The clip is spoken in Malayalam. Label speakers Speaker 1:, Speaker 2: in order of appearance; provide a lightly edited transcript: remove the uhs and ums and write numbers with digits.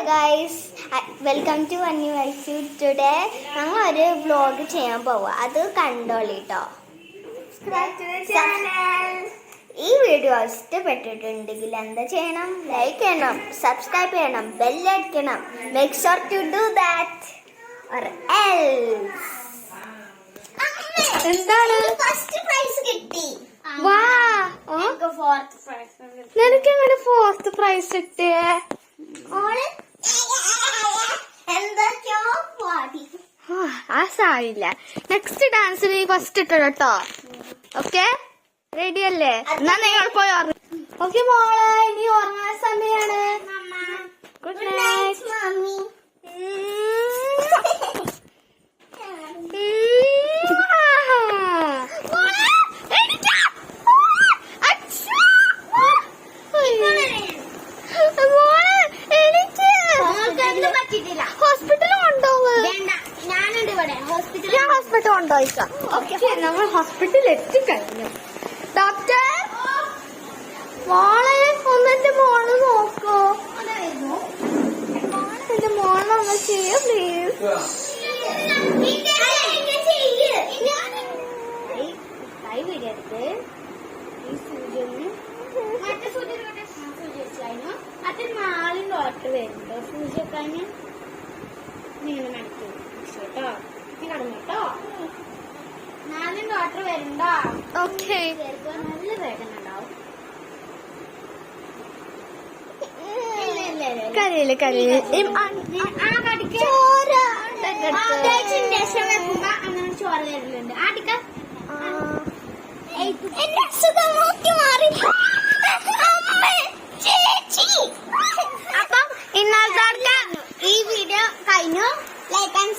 Speaker 1: Guys, welcome to Anveshu. Today ഞങ്ങൾ ഒരു വ്ലോഗ് ചെയ്യാൻ പോവാ. അത് കണ്ടോളിട്ടോ. ഈ വീഡിയോ ഇഷ്ടപ്പെട്ടിട്ടുണ്ടെങ്കിൽ എന്താ ചെയ്യണം? ലൈക്ക് ചെയ്യണം, സബ്സ്ക്രൈബ് ചെയ്യണം, ബെല്ലടിക്കണം. Make sure to do that or else. എന്താണ്? ഫസ്റ്റ് പ്രൈസ് കിട്ടി. വാ, നിനക്ക് എങ്ങനെ ഫോർത്ത് പ്രൈസ് കിട്ടിയേ? ആ സാരില്ല. നെക്സ്റ്റ് ഡാൻസിന് ഫസ്റ്റ് ഇട്ടോ കേട്ടോ. ഓക്കെ, റെഡി അല്ലേ? എന്നാ നിങ്ങൾ പോയി ഓക്കെ മോളെ, ഇനി ഉറങ്ങാൻ സമയാണ്. Good night mummy. ഹോസ്പിറ്റലിൽ കൊണ്ടുപോയിക്കാം. ഓക്കെ, നമ്മൾ ഹോസ്പിറ്റലിൽ എത്തിക്കഴിഞ്ഞു. ഡോക്ടർ, മോളെ ഒന്നെന്റെ മോള് നോക്കോ? എന്റെ മോളൊന്ന് ചെയ്യോ പ്ലീസ്. കൈ വിടരുത്. ഈ സൂചിയൊന്ന് മറ്റേ സൂചി വെച്ചായിരുന്നു. അതിൽ 4 ഡോക്ടർ വരുന്നുണ്ടോ സൂചിയൊക്കെ? നിങ്ങൾ നടക്കൂ കേട്ടോ, കടന്നോട്ടോ. 4 ഡോക്ടർ വരുന്നുണ്ടോ? ഓക്കെ, നല്ല വേദന ഉണ്ടാവും. കരയില് കരയില് ഇൻജക്ഷൻ വെക്കുമ്പോ അങ്ങനെ ചോര വരലുണ്ട്. ആടിക്ക എന്റെ അസുഖം നോക്കി മാറി. അപ്പം ഇന്നത്തെ ഈ വീഡിയോ കഴിഞ്ഞു. Like and